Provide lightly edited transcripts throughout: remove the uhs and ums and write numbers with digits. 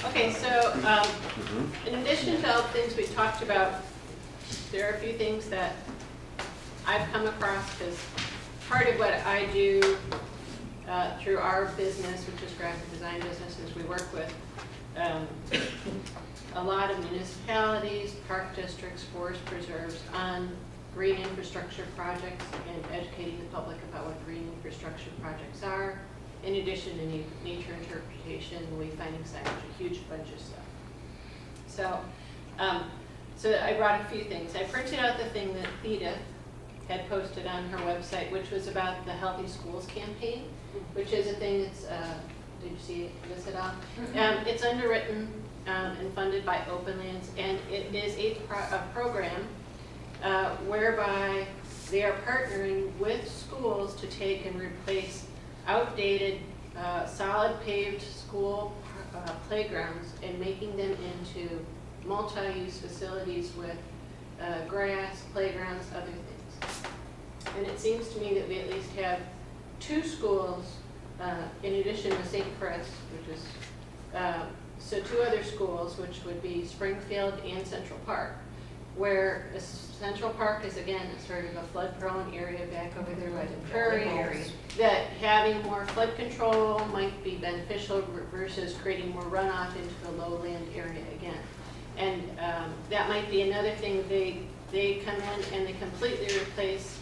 Okay, so in addition to all the things we talked about, there are a few things that I've come across because part of what I do through our business, which is graphic design businesses, we work with a lot of municipalities, park districts, forest preserves on green infrastructure projects and educating the public about what green infrastructure projects are. In addition to nature interpretation, wayfinding signage, a huge bunch of stuff. So I brought a few things. I printed out the thing that Theta had posted on her website, which was about the Healthy Schools campaign, which is a thing that's, did you see this at all? It's underwritten and funded by Open Lands, and it is a program whereby they are partnering with schools to take and replace outdated, solid paved school playgrounds and making them into multi-use facilities with grass, playgrounds, other things. And it seems to me that we at least have 2 schools, in addition to St. Chris, which is, so 2 other schools, which would be Springfield and Central Park, where Central Park is, again, sort of a flood-prone area back over there by the prairie area, that having more flood control might be beneficial versus creating more runoff into the lowland area again. And that might be another thing. They come in and they completely replace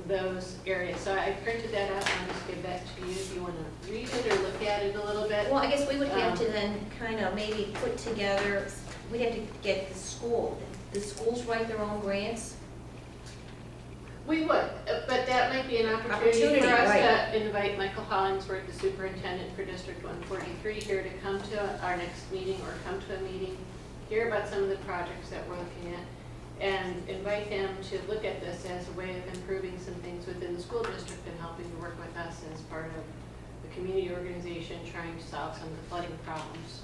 those areas. So I printed that out and I'll just give that to you if you want to read it or look at it a little bit. Well, I guess we would have to then kind of maybe put together, we'd have to get the schools write their own grants. We would, but that might be an opportunity for us right. to invite Michael Hollingsworth, the superintendent for District 143, here to come to our next meeting or come to a meeting, hear about some of the projects that we're looking at, and invite him to look at this as a way of improving some things within the school district and helping to work with us as part of the community organization trying to solve some of the flooding problems.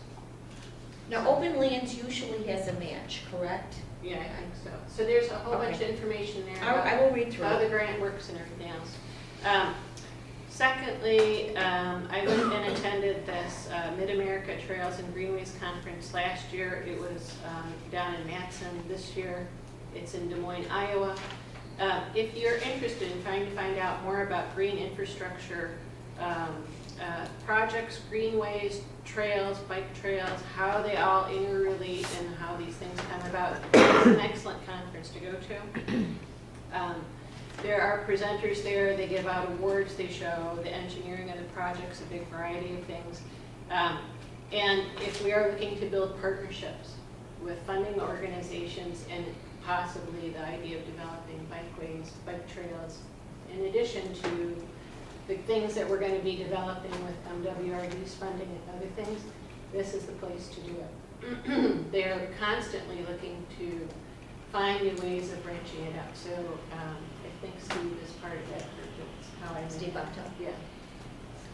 Now, Open Lands usually has a match, correct? Yeah, I think so. So there's a whole bunch of information there about I will read through how it. the grant works and everything else. Secondly, I went and attended this Mid-America Trails and Greenways Conference last year. It was down in Matson. This year it's in Des Moines, Iowa. If you're interested in trying to find out more about green infrastructure projects, greenways, trails, bike trails, how they all interrelate and how these things come about, it's an excellent conference to go to. There are presenters there. They give out awards. They show the engineering of the projects, a big variety of things. And if we are looking to build partnerships with funding organizations and possibly the idea of developing bikeways, bike trails, in addition to the things that we're going to be developing with WRD's funding and other things, this is the place to do it. They're constantly looking to find new ways of branching it out. So I think Steve is part of that group. It's how I Steve Upton. Yeah.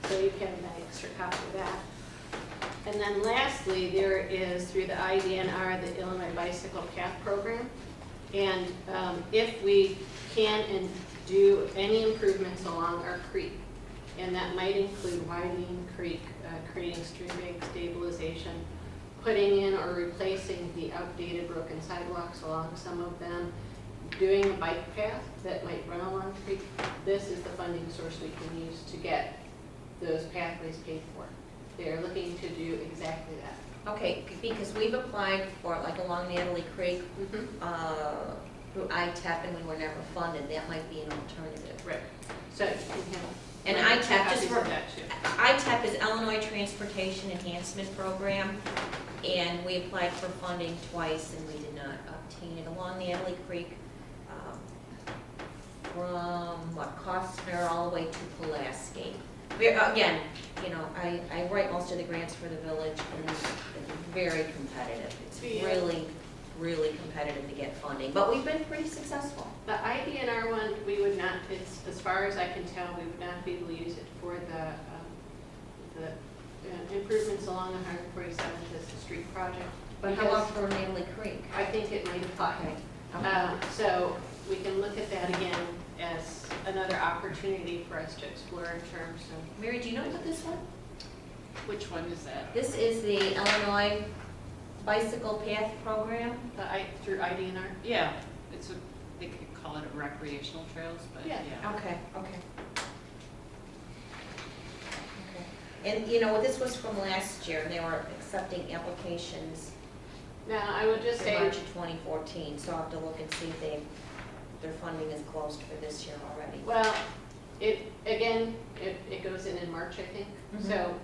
So you can have an extra copy of that. And then lastly, there is through the IDNR, the Illinois Bicycle Path Program. And if we can and do any improvements along our creek, and that might include widening creek, creating stream bank stabilization, putting in or replacing the outdated broken sidewalks along some of them, doing a bike path that might run along the creek. This is the funding source we can use to get those pathways paid for. They're looking to do exactly that. Okay, because we've applied for like along Natalie Creek through ITEP and we were never funded. That might be an alternative. Right. So you can have. And ITEP, just for that too. ITEP is Illinois Transportation Enhancement Program, and we applied for funding twice and we did not obtain it along Natalie Creek from Costner all the way to Pulaski. Again, you know, I write most of the grants for the village and it's very competitive. It's really competitive to get funding, but we've been pretty successful. The IDNR one, we would not, it's, as far as I can tell, we would not be able to use it for the improvements along 147th as the street project. But how about for Natalie Creek? I think it might apply. Okay. So we can look at that again as another opportunity for us to explore in terms of. Mary, do you know about this one? Which one is that? This is the Illinois Bicycle Path Program. Through IDNR? Yeah, they could call it a recreational trails, but Yeah. yeah. Okay. And, you know, this was from last year, and they were accepting applications Now, I would just in say, March of 2014, so I'll have to look and see if their funding is closed for this year already. well, it goes in March, I think. Mhm. So,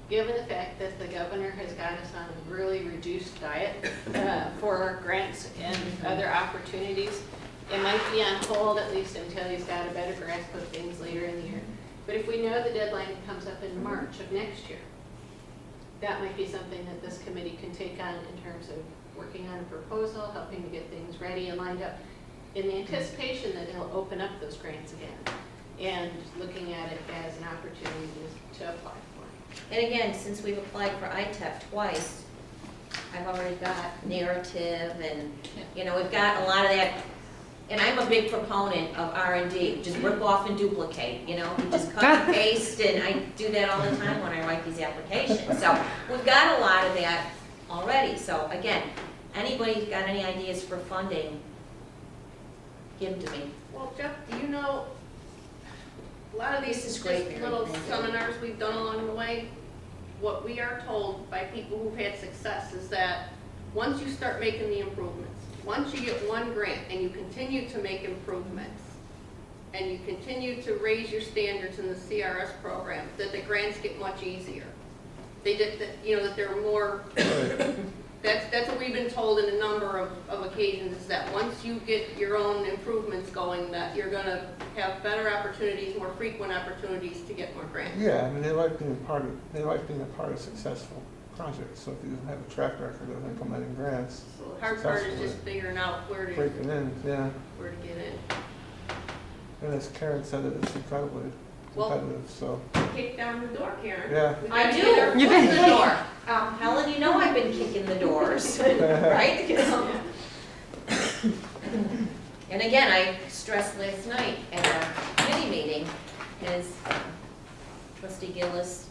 given the fact that the governor has got us on a really reduced diet for grants and other opportunities, it might be on hold at least until he's got a better grasp of things later in the year. But if we know the deadline comes up in March of next year, that might be something that this committee can take on in terms of working on a proposal, helping to get things ready and lined up in the anticipation that he'll open up those grants again and looking at it as an opportunity to apply for. And again, since we've applied for ITEP twice, I've already got narrative and, you know, we've got a lot of that. And I'm a big proponent of R&D, just rip off and duplicate, you know, you just cut and paste, and I do that all the time when I write these applications. So we've got a lot of that already. So again, anybody got any ideas for funding, give them to me. Well, Jeff, do you know, a lot of these This is just great, Mary. little Thank you. seminars we've done along the way, what we are told by people who've had success is that once you start making the improvements, once you get one grant and you continue to make improvements, and you continue to raise your standards in the CRS program, that the grants get much easier. They did, that, you know, that they're more, that's what we've been told in a number of occasions, is that once you get your own improvements going, that you're gonna have better opportunities, more frequent opportunities to get more grants. Yeah, I mean, they like being a part of successful projects. So if you have a track record of implementing grants, So the hard part is just figuring out where to breaking in, yeah. get in. And as Karen said, it's incredibly Well- competitive, so, Kick down the door, Karen. yeah. We I gotta do. get our foot in the door. Helen, you know I've been kicking the doors, right? You know? And again, I stressed last night at our committee meeting, as Trustee Gillis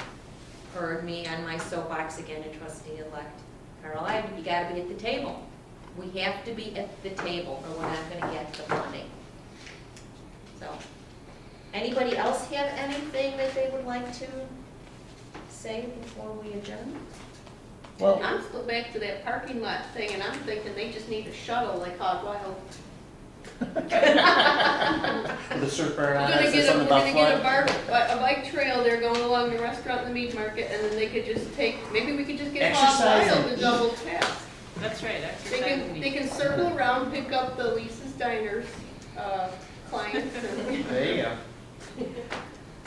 heard me on my soapbox again, and Trustee-elect Carl, you gotta be at the table. We have to be at the table, or we're not gonna get the funding. So, anybody else have anything that they would like to say before we adjourn? Well, I'm still back to that parking lot thing, and I'm thinking they just need a shuttle like Hog Wild. The surfer and We're I gonna said get something about a bike trail there going along the restaurant and the meat market, and then they could just maybe we could just get Hog Wild Exercising. to double tap. That's right, They exercise. can circle around, pick up the Lisa's Diners, clients, and There you go.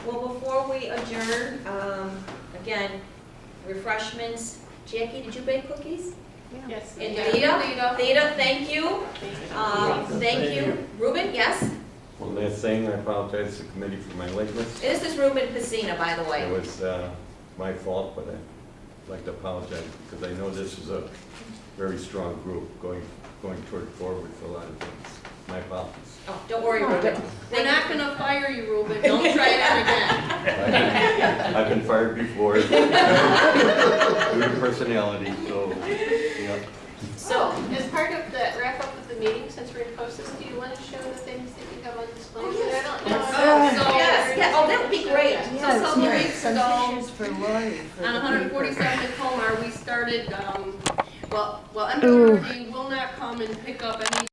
Well, before we adjourn, again, refreshments. Jackie, did you bake cookies? Yes. And Yeah. Theda? Theda, thank you. Thank you. Ruben, yes? One last thing, I apologize to the committee for my lateness. This is Ruben Pacina, by the way. It was my fault, but I'd like to apologize because I know this is a very strong group going forward for a lot of things. My apologies. Oh, don't worry, Ruben. we're not gonna fire you, Ruben. Don't try that again. I've been fired before due to personality, so, yeah. So, as part of the wrap up of the meeting, since we're in closest, do you want to show the things that you have on display? Oh, yes. I don't know. Yes, yes, oh, that would be great. So several weeks ago, for Lori. on 147th and Colmar, we started, well, MWRD will not come and pick up any